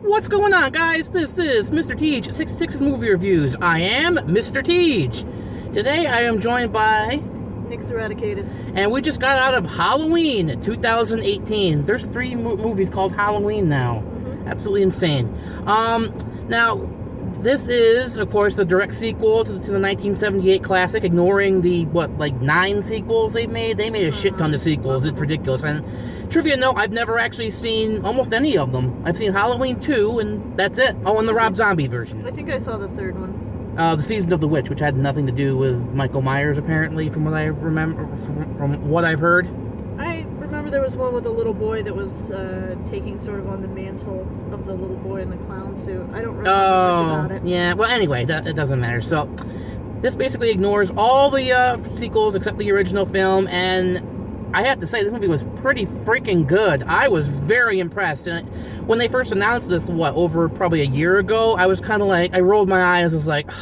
What's going on, guys? This is Mr. Teej, 66's Movie Reviews. I am Mr. Teej. Today I am joined by Nix Eradicatus. And we just got out of Halloween 2018. There's three movies called Halloween now. Absolutely insane. Now, this is, of course, the direct sequel to the 1978 classic, ignoring the, 9 sequels they've made? They made a shit ton of sequels. It's ridiculous. And trivia note, I've never actually seen almost any of them. I've seen Halloween 2, and that's it. Oh, and the Rob Zombie version. I think I saw the third one. The Season of the Witch, which had nothing to do with Michael Myers, apparently, from what I remember, from what I've heard. I remember there was one with a little boy that was taking sort of on the mantle of the little boy in the clown suit. I don't remember much about it. Yeah, well, anyway, it doesn't matter. So, this basically ignores all the sequels except the original film, and I have to say, this movie was pretty freaking good. I was very impressed. And when they first announced this, over probably a year ago, I was kind of like, I rolled my eyes. I was like, oh,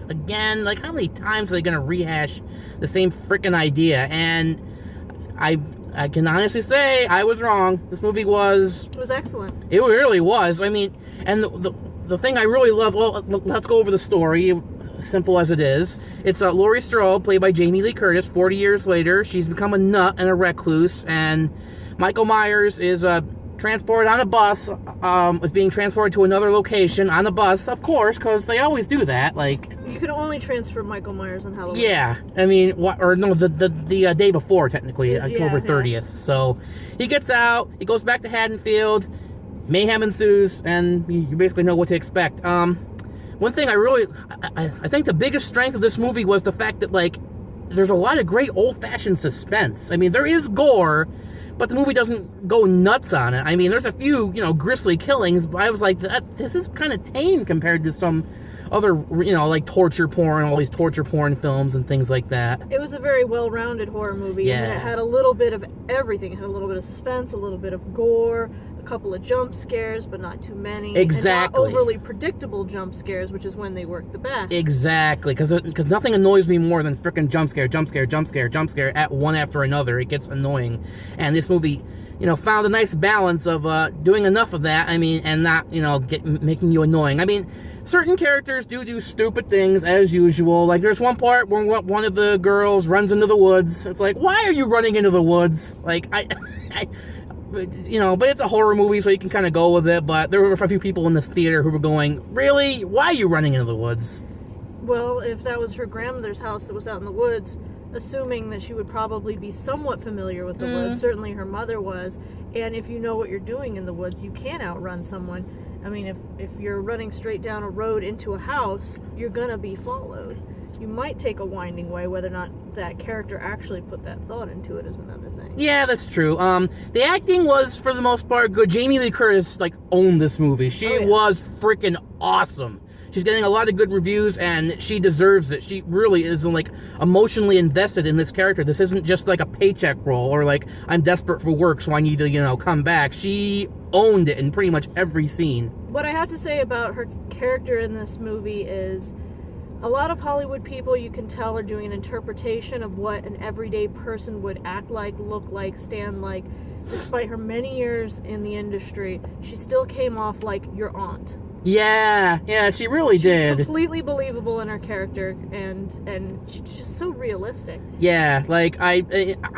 God, again? Like, how many times are they going to rehash the same freaking idea? And I can honestly say I was wrong. This movie was... It was excellent. It really was. I mean, and the thing I really love... Well, let's go over the story. Simple as it is. It's Laurie Strode, played by Jamie Lee Curtis. 40 years later, she's become a nut and a recluse, and Michael Myers is transported on a bus, is being transported to another location on a bus, of course, because they always do that. Like, you could only transfer Michael Myers on Halloween. Yeah, I mean, the day before, technically, October 30th. Yeah. So he gets out, he goes back to Haddonfield, mayhem ensues, and you basically know what to expect. One thing I think the biggest strength of this movie was the fact that, like, there's a lot of great old-fashioned suspense. I mean, there is gore, but the movie doesn't go nuts on it. I mean, there's a few, grisly killings, but I was like, this is kind of tame compared to some other, like torture porn, all these torture porn films and things like that. It was a very well-rounded horror movie. Yeah. And it had a little bit of everything. It had a little bit of suspense, a little bit of gore, a couple of jump scares, but not too many. Exactly. And not overly predictable jump scares, which is when they work the best. Exactly, because nothing annoys me more than frickin' jump scare at one after another. It gets annoying. And this movie, found a nice balance of doing enough of that, I mean, and not, making you annoying. I mean, certain characters do stupid things, as usual. Like, there's one part where one of the girls runs into the woods. It's like, why are you running into the woods? Like, but it's a horror movie, so you can kind of go with it. But there were a few people in this theater who were going, really? Why are you running into the woods? Well, if that was her grandmother's house that was out in the woods, assuming that she would probably be somewhat familiar with the woods, certainly her mother was, and if you know what you're doing in the woods, you can outrun someone. I mean, if you're running straight down a road into a house, you're gonna be followed. You might take a winding way. Whether or not that character actually put that thought into it is another thing. Yeah, that's true. The acting was, for the most part, good. Jamie Lee Curtis, owned this movie. She was freaking awesome. She's getting a lot of good reviews, and she deserves it. She really is, emotionally invested in this character. This isn't just, a paycheck role, or, I'm desperate for work, so I need to, come back. She owned it in pretty much every scene. What I have to say about her character in this movie is, a lot of Hollywood people, you can tell, are doing an interpretation of what an everyday person would act like, look like, stand like. Despite her many years in the industry, she still came off like your aunt. Yeah, she really did. She's completely believable in her character, and she's just so realistic. Yeah, I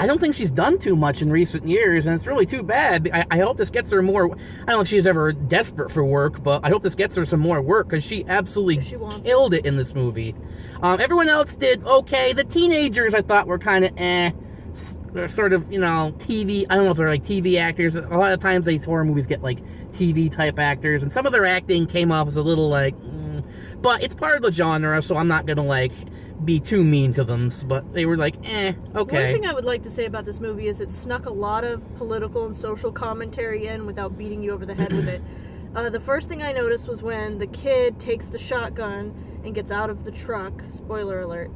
don't think she's done too much in recent years, and it's really too bad. I hope this gets her more... I don't know if she's ever desperate for work, but I hope this gets her some more work, because she absolutely killed it in this movie. Everyone else did okay. The teenagers, I thought, were kind of They're sort of, TV, I don't know if they're TV actors. A lot of times these horror movies get TV type actors, and some of their acting came off as a little but it's part of the genre, so I'm not gonna be too mean to them, but they were okay. One thing I would like to say about this movie is it snuck a lot of political and social commentary in without beating you over the head with it. The first thing I noticed was when the kid takes the shotgun and gets out of the truck. Spoiler alert.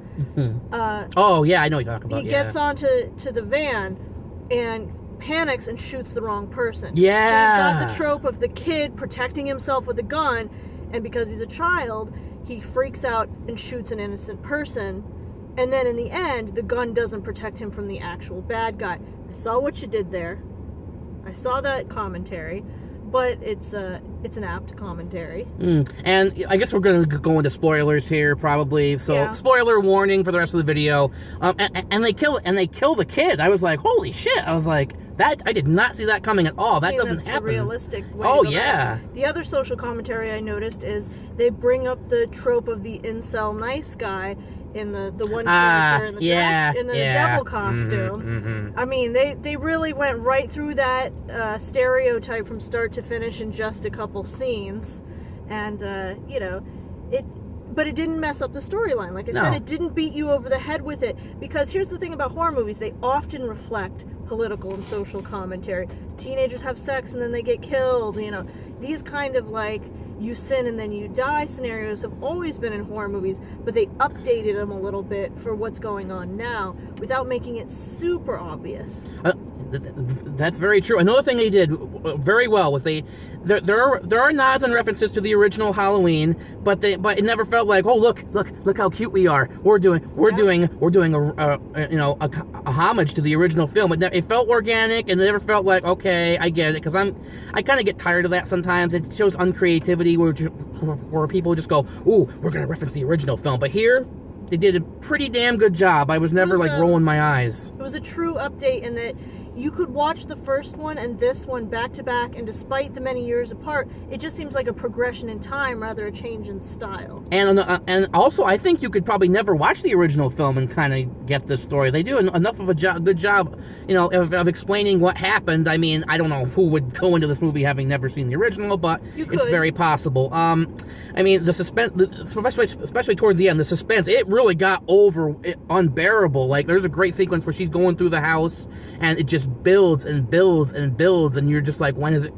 Oh, yeah, I know what you're talking about. He gets onto the van and panics and shoots the wrong person. Yeah. So you've got the trope of the kid protecting himself with a gun, and because he's a child, he freaks out and shoots an innocent person. And then in the end, the gun doesn't protect him from the actual bad guy. I saw what you did there. I saw that commentary. but it's an apt commentary. And I guess we're going to go into spoilers here, probably. So, Yeah. Spoiler warning for the rest of the video. And they kill the kid. I was like, holy shit! I was like, that I did not see that coming at all. That doesn't that's happen. The realistic way Oh, to go yeah. about it. The other social commentary I noticed is they bring up the trope of the incel nice guy in the one character in the devil costume. I mean, they really went right through that stereotype from start to finish in just a couple scenes, and but it didn't mess up the storyline. Like I said, it didn't beat you over the head with it, because here's the thing about horror movies: they often reflect political and social commentary. Teenagers have sex and then they get killed. These kind of like you sin and then you die scenarios have always been in horror movies, but they updated them a little bit for what's going on now without making it super obvious. That's very true. Another thing they did very well was there are nods and references to the original Halloween, but it never felt like, oh, look how cute we are. We're doing a homage to the original film. It felt organic, and it never felt like, okay, I get it, because I kind of get tired of that sometimes. It shows uncreativity where people just go, ooh, we're gonna reference the original film, but here they did a pretty damn good job. I was never rolling my eyes. It was a true update in that you could watch the first one and this one back to back, and despite the many years apart, it just seems like a progression in time rather a change in style. And also, I think you could probably never watch the original film and kind of get the story. They do enough of a good job, of explaining what happened. I mean, I don't know who would go into this movie having never seen the original, but it's very possible. I mean, the suspense, especially towards the end, the suspense, it really got unbearable. Like, there's a great sequence where she's going through the house, and it just builds and builds and builds, and you're just like, when is it,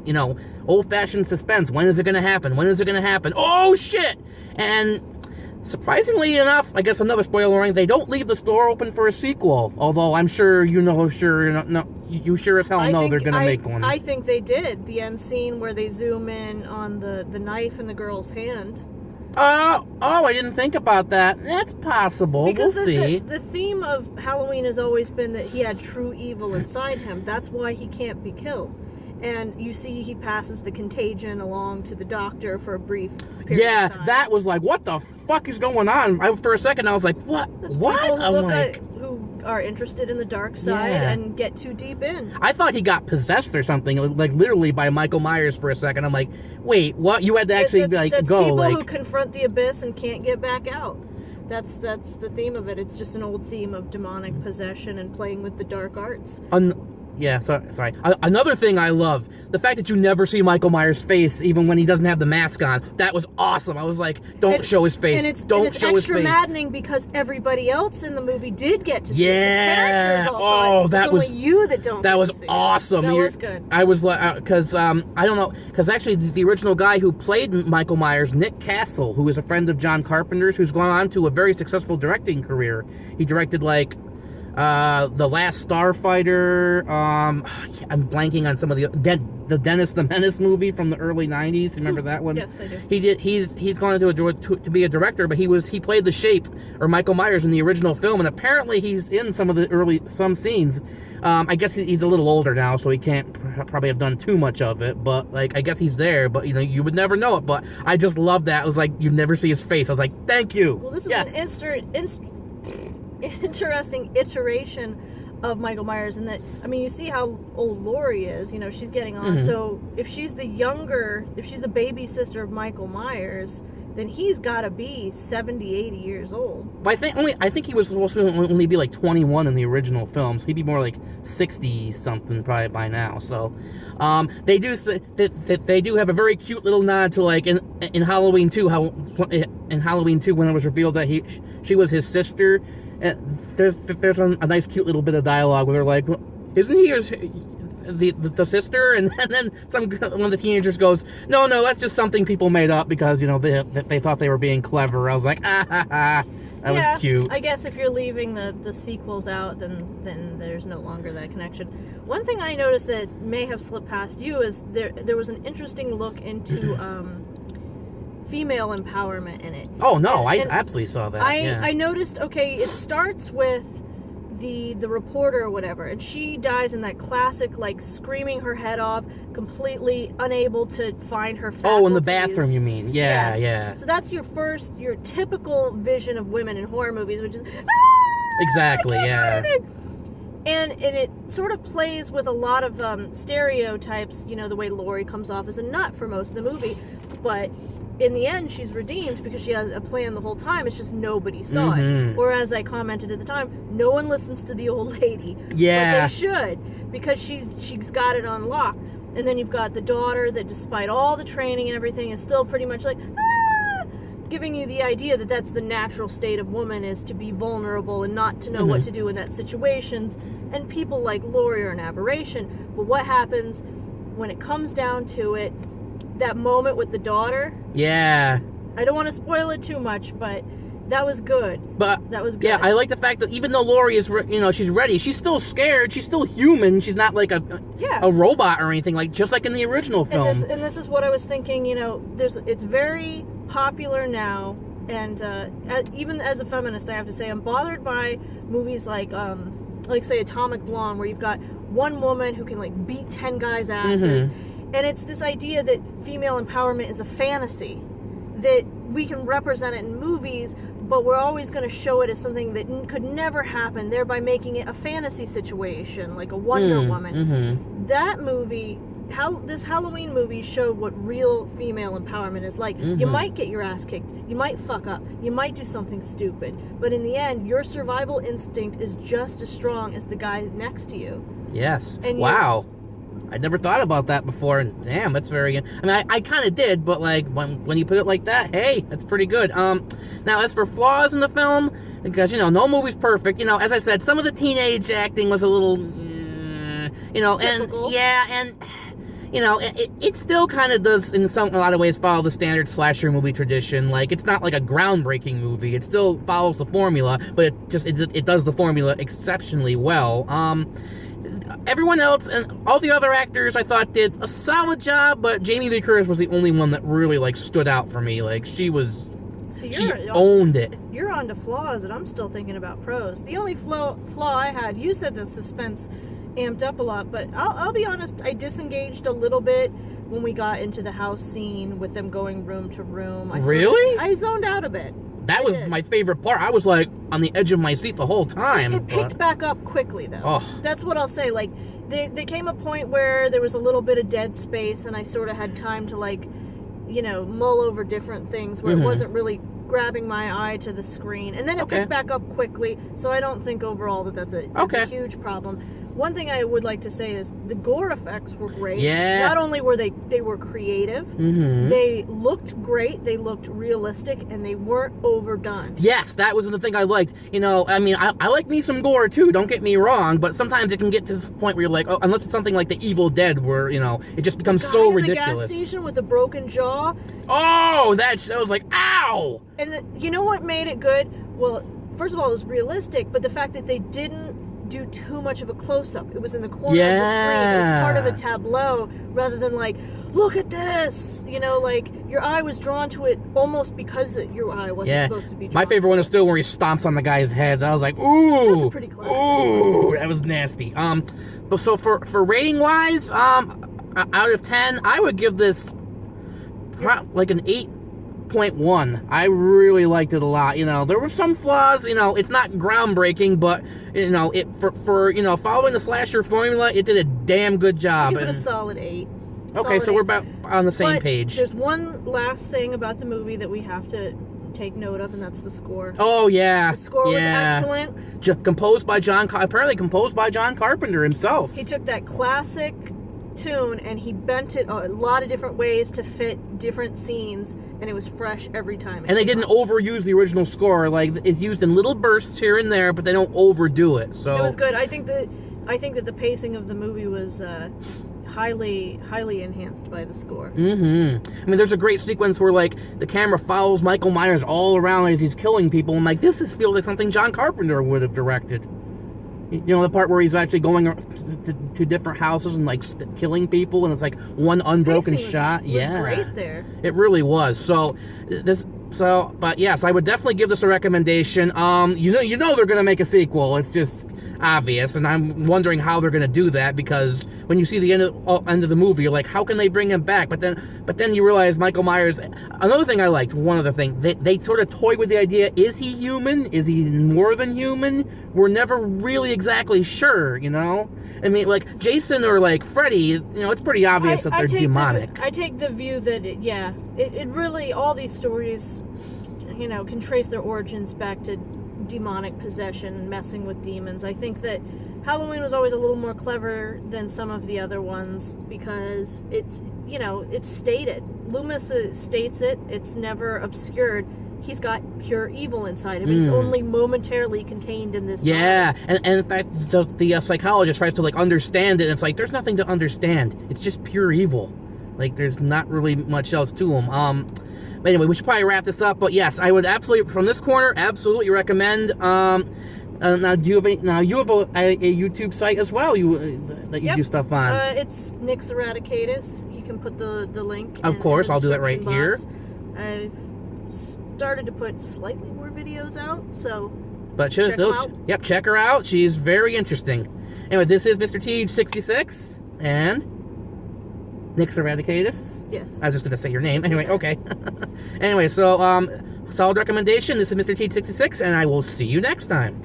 old-fashioned suspense, when is it going to happen? When is it going to happen? Oh, shit! And surprisingly enough, I guess another spoiler warning, they don't leave the door open for a sequel, although I'm sure you sure as hell know they're going to make one. I think they did. The end scene where they zoom in on the knife in the girl's hand. Oh, I didn't think about that. That's possible. Because we'll see. The theme of Halloween has always been that he had true evil inside him. That's why he can't be killed. And you see he passes the contagion along to the doctor for a brief period of time. That was like, what the fuck is going on? For a second, I was like, what? What? Who are interested in the dark side and get too deep in. I thought he got possessed or something, like literally by Michael Myers for a second. I'm like, wait, what? You had to actually that's go people who confront the abyss and can't get back out. That's the theme of it. It's just an old theme of demonic possession and playing with the dark arts. Sorry. Another thing I love, the fact that you never see Michael Myers' face, even when he doesn't have the mask on. That was awesome. I was like, don't show his face. Don't show his face. And it's extra maddening because everybody else in the movie did get to see it. The characters also. That was only you that don't. That was see awesome. That was good. I was like, because I don't know, because actually the original guy who played Michael Myers, Nick Castle, who is a friend of John Carpenter's, who's gone on to a very successful directing career. He directed The Last Starfighter. I'm blanking on some of the Dennis the Menace movie from the early '90s. Remember that one? Yes, I do. He's gone to be a director, but he played the Shape, or Michael Myers, in the original film, and apparently he's in some scenes. I guess he's a little older now, so he can't probably have done too much of it. But I guess he's there. But you would never know it. But I just love that. It was like you never see his face. I was like, thank you. Well, this is an interesting iteration of Michael Myers, in that, I mean, you see how old Laurie is, she's getting on. So if she's the baby sister of Michael Myers, then he's got to be 70, 80 years old. But I think he was supposed to only be 21 in the original film, so he'd be more like 60 something probably by now. So they do have a very cute little nod to in Halloween 2, when it was revealed that she was his sister. There's a nice cute little bit of dialogue where they're like, isn't he the sister? And then one of the teenagers goes, no, that's just something people made up because they thought they were being clever. I was like, that was cute. I guess if you're leaving the sequels out, then there's no longer that connection. One thing I noticed that may have slipped past you is there was an interesting look into female empowerment in it. Oh no, I absolutely saw that. I noticed, okay, it starts with the reporter or whatever, and she dies in that classic, like, screaming her head off, completely unable to find her faculties. Oh, in the bathroom, you mean? Yeah, Yes. yeah. So that's your typical vision of women in horror movies, which is, Exactly, I can't do yeah. anything. And it sort of plays with a lot of stereotypes, you know, the way Laurie comes off as a nut for most of the movie, but in the end, she's redeemed because she has a plan the whole time. It's just nobody saw it. Whereas I commented at the time, no one listens to the old lady. Yeah. But they should, because she's got it on lock. And then you've got the daughter that, despite all the training and everything, is still pretty much like, giving you the idea that that's the natural state of woman, is to be vulnerable and not to know what to do in that situations. And people like Laurie are an aberration. But what happens when it comes down to it, that moment with the daughter, Yeah. I don't want to spoil it too much, but that was good. But That was good. yeah, I like the fact that even though Laurie is, she's ready, she's still scared. She's still human. She's not like a robot or anything, like just like in the original film. And this is what I was thinking. You know, it's very popular now, and even as a feminist, I have to say I'm bothered by movies like say Atomic Blonde, where you've got one woman who can like beat 10 guys' asses. And it's this idea that female empowerment is a fantasy, that we can represent it in movies, but we're always going to show it as something that could never happen, thereby making it a fantasy situation, like a Wonder Woman. That movie, this Halloween movie showed what real female empowerment is like. You might get your ass kicked, you might fuck up, you might do something stupid, but in the end, your survival instinct is just as strong as the guy next to you. Yes. And wow. I'd never thought about that before, and damn, that's very... I mean, I kind of did, but, like, when you put it like that, hey, that's pretty good. Now, as for flaws in the film, because, no movie's perfect, as I said, some of the teenage acting was a little, Typical. and, yeah, and, it still kind of does, in a lot of ways, follow the standard slasher movie tradition. Like, it's not like a groundbreaking movie. It still follows the formula, but it does the formula exceptionally well. Everyone else and all the other actors, I thought, did a solid job, but Jamie Lee Curtis was the only one that really, like, stood out for me. Like, she owned it. You're on to flaws, and I'm still thinking about pros. The only flaw I had, you said the suspense amped up a lot, but I'll be honest, I disengaged a little bit when we got into the house scene with them going room to room. I zoned out a bit. That was my favorite part. I was, like, on the edge of my seat the whole time. It picked back up quickly, though. Oh. That's what I'll say. Like, there came a point where there was a little bit of dead space, and I sort of had time to, like, mull over different things where it wasn't really grabbing my eye to the screen. And then it picked back up quickly, so I don't think overall that's a huge problem. One thing I would like to say is the gore effects were great. Yeah. Not only were they were creative, they looked great, they looked realistic, and they weren't overdone. Yes, that was the thing I liked. I mean, I like me some gore too, don't get me wrong, but sometimes it can get to the point where you're like, oh, unless it's something like The Evil Dead where, it just becomes so ridiculous. The gas station with the broken jaw. Oh, that was like, ow! And you know what made it good? Well, first of all, it was realistic, but the fact that they didn't do too much of a close-up. It was in the corner of the screen. It was part of a tableau rather than like, look at this! Like your eye was drawn to it almost because your eye wasn't supposed to be drawn. My favorite one is still where he stomps on the guy's head. I was like, ooh! That's pretty classic. Ooh! That was nasty. But so for rating-wise, out of 10, I would give this like an 8.1. I really liked it a lot. There were some flaws. It's not groundbreaking, but for following the slasher formula, it did a damn good job. Give it a solid 8. Okay, so we're about on the same page. There's one last thing about the movie that we have to take note of, and that's the score. Oh yeah, the score was excellent. Apparently composed by John Carpenter himself. He took that classic tune and he bent it a lot of different ways to fit different scenes, and it was fresh every time. And they didn't overuse the original score. Like, it's used in little bursts here and there, but they don't overdo it. So it was good. I think that the pacing of the movie was highly enhanced by the score. I mean, there's a great sequence where, like, the camera follows Michael Myers all around as he's killing people. I'm like, this feels like something John Carpenter would have directed. The part where he's actually going to different houses and, like, killing people, and it's like one unbroken shot. Was great there. It really was. But yes, I would definitely give this a recommendation. They're gonna make a sequel. It's just, obvious, and I'm wondering how they're going to do that, because when you see the end of the movie, you're like, how can they bring him back? But then you realize Michael Myers. Another thing I liked, one other thing, they sort of toy with the idea: is he human? Is he more than human? We're never really exactly sure, you know. I mean, like Jason or like Freddy, you know, it's pretty obvious that they're demonic. I take the view that it really, all these stories, you know, can trace their origins back to demonic possession and messing with demons. I think that Halloween was always a little more clever than some of the other ones because it's, you know, it's stated. Loomis states it. It's never obscured. He's got pure evil inside him. It's only momentarily contained in this body. And in fact, the psychologist tries to like understand it, and it's like there's nothing to understand. It's just pure evil. Like there's not really much else to him. But anyway, we should probably wrap this up. But yes, I would absolutely, from this corner, absolutely recommend. Now you have a YouTube site as well. That you do stuff on. It's Nick's Eradicatus. You can put the link. Of course, I'll do that right here. I've started to put slightly more videos out, so but check them out. Yep, check her out. She's very interesting. Anyway, this is Mr. Teej66 and Nick's Eradicatus. Yes. I was just going to say your name. Anyway, okay. Anyway, so solid recommendation. This is Mr. Teej66, and I will see you next time.